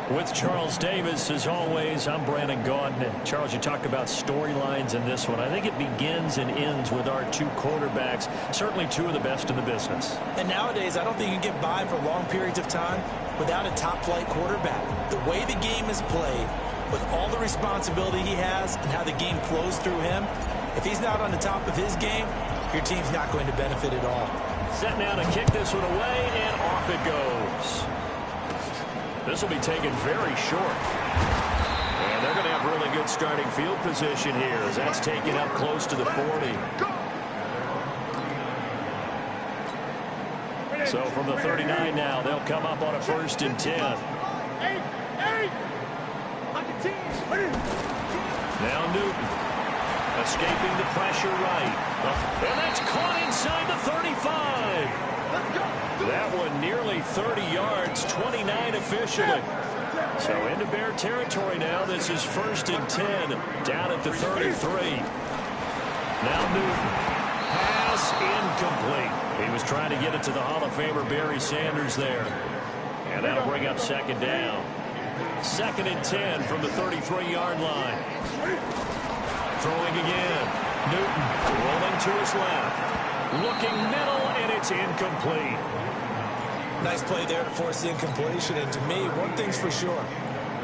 With Charles Davis, as always, I'm Brandon Gaudin. Charles, you talked about storylines in this one. I think it begins and ends with our two quarterbacks, certainly two of the best in the business. And nowadays, I don't think you can get by for long periods of time without a top-flight quarterback. The way the game is played, with all the responsibility he has and how the game flows through him, if he's not on the top of his game, your team's not going to benefit at all. Set now to kick this one away, and off it goes. This will be taken very short. And they're going to have really good starting field position here as that's taken up close to the 40. So from the 39 now, they'll come up on a 1st and 10. Now Newton escaping the pressure right. And that's caught inside the 35. That one nearly 30 yards, 29 officially. So into Bear territory now. This is 1st and 10 down at the 33. Now Newton. Pass incomplete. He was trying to get it to the Hall of Famer Barry Sanders there. And that'll bring up 2nd down. 2nd and 10 from the 33-yard line. Throwing again. Newton rolling to his left. Looking middle, and it's incomplete. Nice play there to force the incompletion. And to me, one thing's for sure.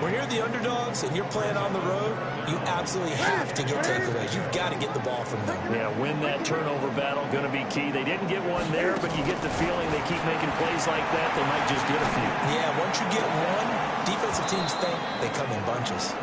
When you're the underdogs and you're playing on the road, you absolutely have to get takeaways. You've got to get the ball from them. Yeah, win that turnover battle, going to be key. They didn't get one there, but you get the feeling they keep making plays like that, they might just get a few. Yeah, once you get one, defensive teams think they come in bunches.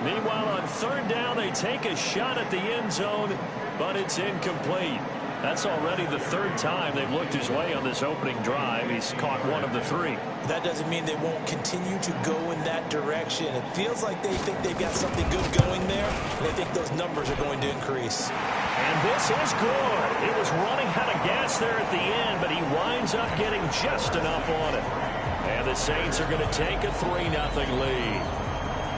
Meanwhile, on 3rd down, they take a shot at the end zone, but it's incomplete. That's already the 3rd time they've looked his way on this opening drive. He's caught one of the 3. That doesn't mean they won't continue to go in that direction. It feels like they think they've got something good going there, and they think those numbers are going to increase. And this is good. It was running out of gas there at the end, but he winds up getting just enough on it. And the Saints are going to take a 3-0 lead.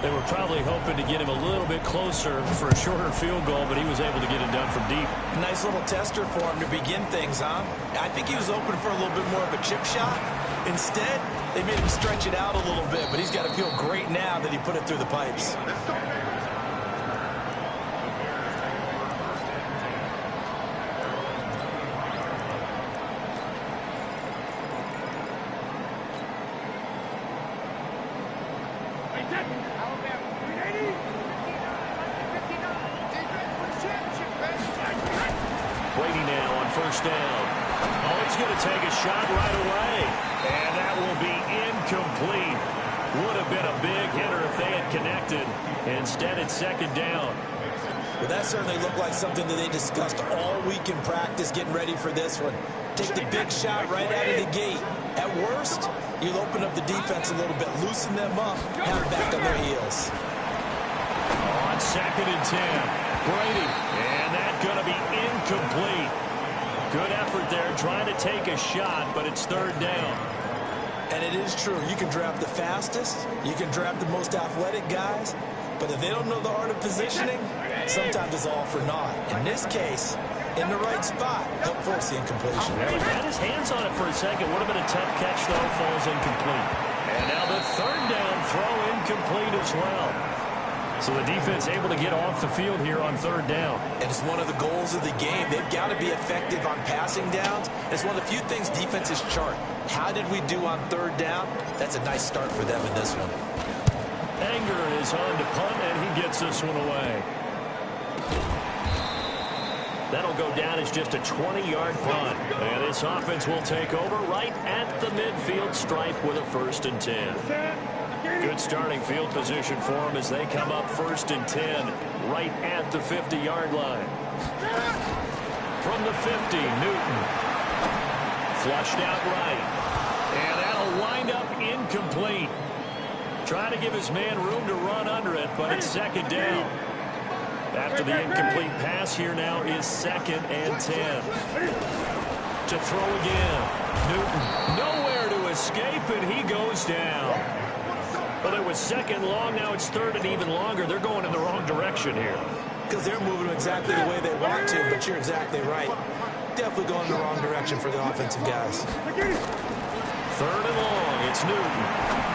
They were probably hoping to get him a little bit closer for a shorter field goal, but he was able to get it done from deep. Nice little tester for him to begin things, huh? I think he was open for a little bit more of a chip shot. Instead, they made him stretch it out a little bit, but he's got to feel great now that he put it through the pipes. Brady now on 1st down. Oh, he's going to take a shot right away. And that will be incomplete. Would have been a big hitter if they had connected. Instead, it's 2nd down. Well, that certainly looked like something that they discussed all week in practice getting ready for this one. Take the big shot right out of the gate. At worst, you'll open up the defense a little bit, loosen them up, have them back on their heels. On 2nd and 10, Brady, and that's going to be incomplete. Good effort there, trying to take a shot, but it's 3rd down. And it is true, you can draft the fastest, you can draft the most athletic guys, but if they don't know the art of positioning, sometimes it's all for naught. In this case, in the right spot, he'll force the incompletion. Well, he had his hands on it for a second. Would have been a tough catch, though. Falls incomplete. And now the 3rd down throw incomplete as well. So the defense able to get off the field here on 3rd down. And it's one of the goals of the game. They've got to be effective on passing downs. It's one of the few things defenses chart. How did we do on 3rd down? That's a nice start for them in this one. Anger is on to punt, and he gets this one away. That'll go down as just a 20-yard punt. And this offense will take over right at the midfield stripe with a 1st and 10. Good starting field position for them as they come up 1st and 10 right at the 50-yard line. From the 50, Newton. Flushed out right. And that'll wind up incomplete. Trying to give his man room to run under it, but it's 2nd down. After the incomplete pass here now is 2nd and 10. To throw again. Newton nowhere to escape, and he goes down. Well, it was 2nd long. Now it's 3rd and even longer. They're going in the wrong direction here. Because they're moving exactly the way they want to, but you're exactly right. Definitely going in the wrong direction for the offensive guys. 3rd and long. It's Newton.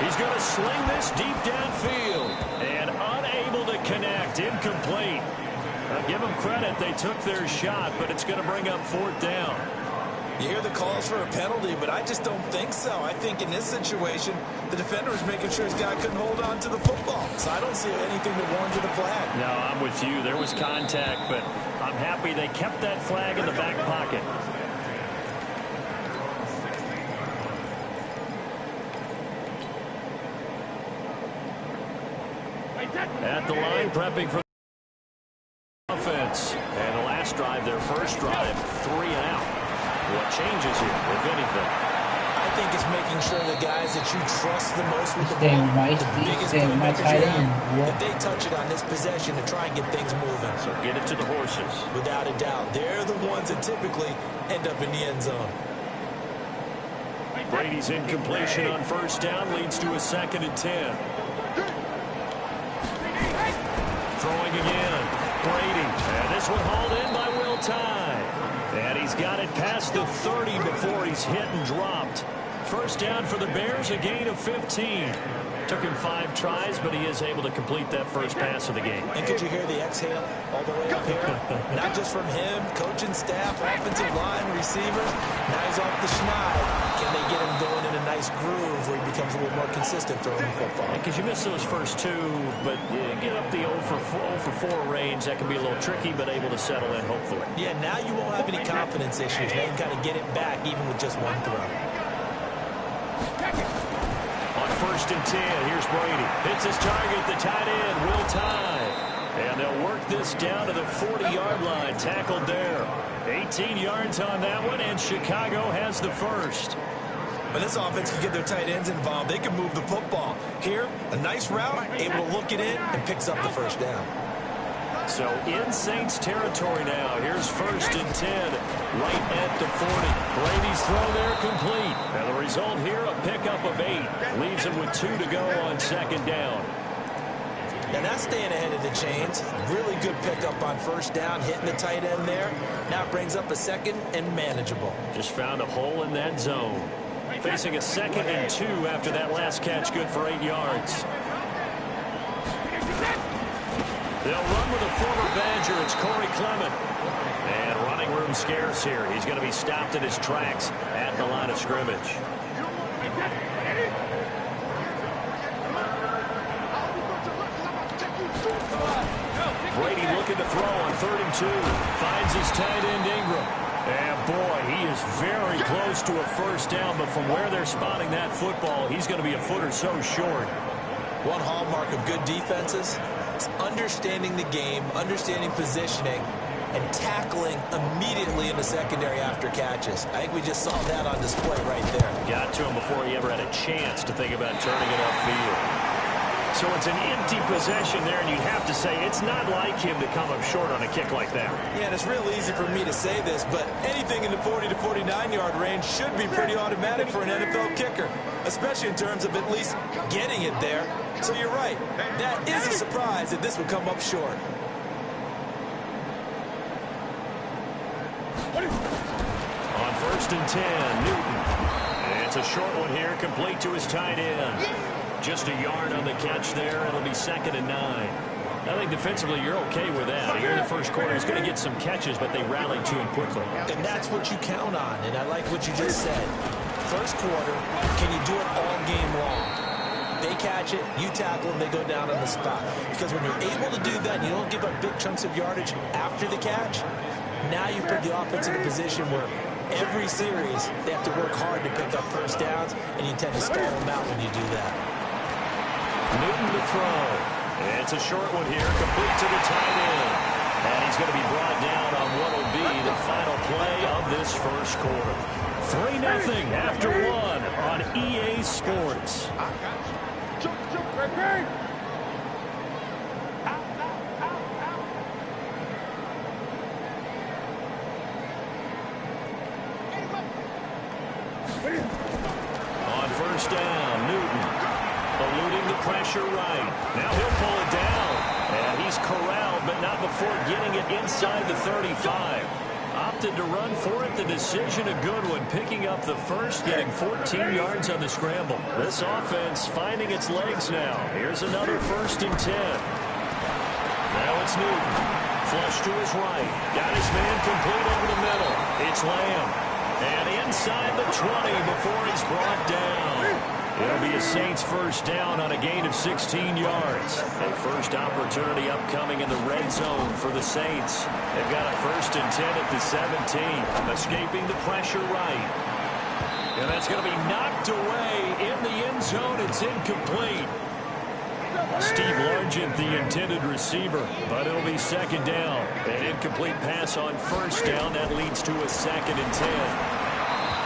He's going to sling this deep downfield. And unable to connect. Incomplete. Give them credit. They took their shot, but it's going to bring up 4th down. You hear the calls for a penalty, but I just don't think so. I think in this situation, the defender was making sure his guy couldn't hold on to the football. So I don't see anything to warrant a flag. No, I'm with you. There was contact, but I'm happy they kept that flag in the back pocket. At the line, prepping for offense. And the last drive, their first drive, 3 and out. What changes here, if anything? I think it's making sure the guys that you trust the most with the Staying ball, right, the biggest staying right playmakers tight you end. have, Yep. that they touch it on this possession to try and get things moving. So get it to the horses. Without a doubt, they're the ones that typically end up in the end zone. Brady's incompletion on first down leads to a 2nd and 10. Throwing again. Brady. And this one hauled in by Will Tye. And he's got it past the 30 before he's hit and dropped. First down for the Bears, a gain of 15. Took him 5 tries, but he is able to complete that first pass of the game. And could you hear the exhale all the way up here? Not just from him, coaching staff, offensive line, receivers. Now he's off the schneid. Can they get him going in a nice groove where he becomes a little more consistent throwing the football? Because you miss those first 2, but you get up the 0 for 4 range. That can be a little tricky, but able to settle in, hopefully. Yeah, now you won't have any confidence issues. Now you can kind of get it back even with just one throw. On 1st and 10, here's Brady. Hits his target, the tight end, Will Tye. And they'll work this down to the 40-yard line. Tackled there. 18 yards on that one, and Chicago has the first. When this offense can get their tight ends involved, they can move the football. Here, a nice route, able to look it in, and picks up the first down. So in Saints territory now. Here's 1st and 10, right at the 40. Brady's throw there complete. And the result here, a pickup of 8. Leaves him with 2 to go on 2nd down. Now that's staying ahead of the chains. Really good pickup on first down, hitting the tight end there. Now it brings up a 2nd and manageable. Just found a hole in that zone. Facing a 2nd and 2 after that last catch, good for 8 yards. They'll run with a former Badger. It's Corey Clement. And running room scarce here. He's going to be stopped in his tracks at the line of scrimmage. Brady looking to throw on 3rd and 2. Finds his tight end Ingram. And boy, he is very close to a first down, but from where they're spotting that football, he's going to be a foot or so short. One hallmark of good defenses is understanding the game, understanding positioning, and tackling immediately in the secondary after catches. I think we just saw that on display right there. Got to him before he ever had a chance to think about turning it upfield. So it's an empty possession there, and you have to say it's not like him to come up short on a kick like that. Yeah, and it's real easy for me to say this, but anything in the 40 to 49-yard range should be pretty automatic for an NFL kicker, especially in terms of at least getting it there. So you're right. That is a surprise that this would come up short. On 1st and 10, Newton. And it's a short one here, complete to his tight end. Just a yard on the catch there. It'll be 2nd and 9. I think defensively you're okay with that. Here in the first quarter, he's going to get some catches, but they rallied to him quickly. And that's what you count on, and I like what you just said. First quarter, can you do it all game long? They catch it, you tackle them, they go down on the spot. Because when you're able to do that, and you don't give up big chunks of yardage after the catch, now you put the offense in a position where every series they have to work hard to pick up first downs, and you tend to stall them out when you do that. Newton to throw. And it's a short one here, complete to the tight end. And he's going to be brought down on what will be the final play of this first quarter. 3-0 after 1 on EA Sports. On first down, Newton. Eluding the pressure right. Now he'll pull it down. And he's corralled, but not before getting it inside the 35. opted to run for it. The decision a good one. Picking up the first, getting 14 yards on the scramble. This offense finding its legs now. Here's another 1st and 10. Now it's Newton. Flush to his right. Got his man complete over the middle. It's Lamb. And inside the 20 before he's brought down. It'll be a Saints 1st down on a gain of 16 yards. A first opportunity upcoming in the red zone for the Saints. They've got a 1st and 10 at the 17. Escaping the pressure right. And that's going to be knocked away in the end zone. It's incomplete. Steve Largent, the intended receiver, but it'll be 2nd down. An incomplete pass on 1st down. That leads to a 2nd and 10.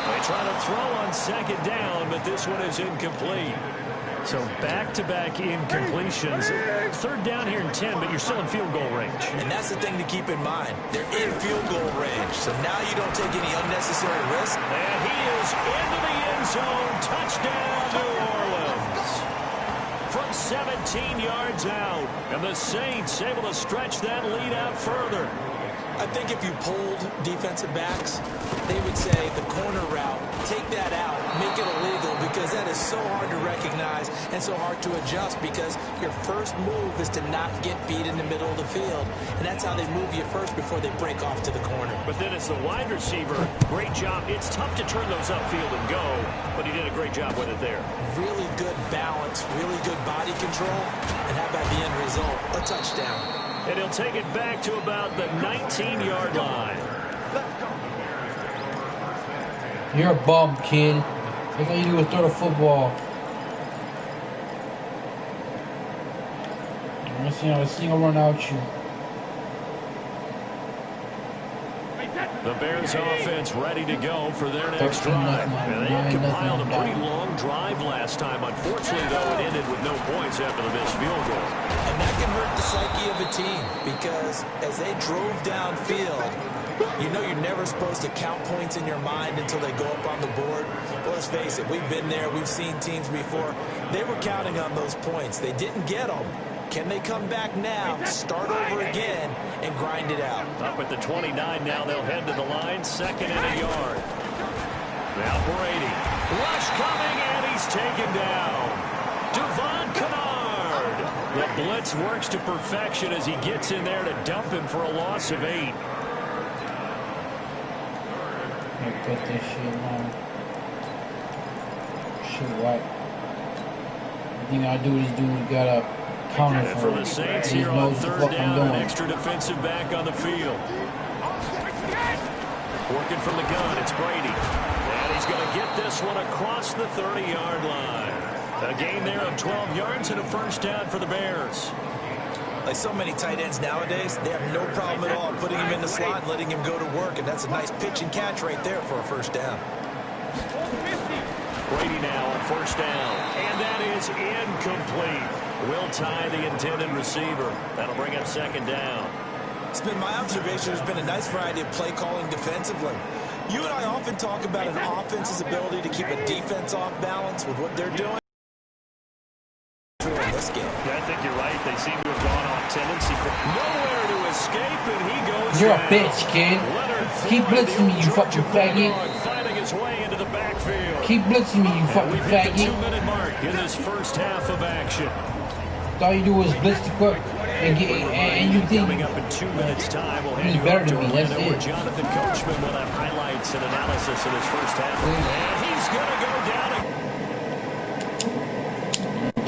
They try to throw on 2nd down, but this one is incomplete. So back-to-back incompletions. 3rd down here in 10, but you're still in field goal range. And that's the thing to keep in mind. They're in field goal range, so now you don't take any unnecessary risk. And he is into the end zone. Touchdown, New Orleans. From 17 yards out, and the Saints able to stretch that lead out further. I think if you polled defensive backs, they would say the corner route, take that out, make it illegal, because that is so hard to recognize and so hard to adjust, because your first move is to not get beat in the middle of the field. And that's how they move you first before they break off to the corner. But then as the wide receiver, great job. It's tough to turn those upfield and go, but he did a great job with it there. Really good balance, really good body control, and how about the end result? A touchdown. And he'll take it back to about the 19-yard line. You're a bum, kid. That's all you do is throw the football. I'm seeing a single run out you. The Bears offense ready to go for their next drive. And they had compiled a pretty long drive last time. Unfortunately, though, it ended with no points after the missed field goal. And that can hurt the psyche of a team, because as they drove downfield, you know you're never supposed to count points in your mind until they go up on the board. But let's face it, we've been there. We've seen teams before. They were counting on those points. They didn't get them. Can they come back now, start over again, and grind it out? Up at the 29 now, they'll head to the line, 2nd and a yard. Now Brady. Rush coming, and he's taken down. Devon Kennard. The blitz works to perfection as he gets in there to dump him for a loss of 8. Put this shit on. Shit, what? The thing I do is got a counter And for the Saints here on 3rd down, an extra defensive back on the field. Working from the gun, it's Brady. And he's going to get this one across the 30-yard line. A gain there of 12 yards and a 1st down for the Bears. Like so many tight ends nowadays, they have no problem at all putting him in the slot and letting him go to work, and that's a nice pitch and catch right there for a 1st down. Brady now on 1st down, and that is incomplete. Will tie the intended receiver. That'll bring up 2nd down. It's been my observation there's been a nice variety of play calling defensively. You and I often talk about an offense's ability to keep a defense off balance with what they're doing. In this game. Yeah, I think you're right. They seem to have gone off tendency. Nowhere to escape, and he goes You're down. a bitch, kid. Keep blitzing me, you fucking faggot. Finding his way into the backfield. Keep blitzing me, you fucking We've hit the faggot. 2-minute mark in this 1st half of action. All you do is blitz the quick and get, and you think Coming up in 2 minutes' time, we'll hand he's you better over to than me. That's Orlando, where it. Jonathan Coachman will have highlights and analysis of this 1st half. And he's going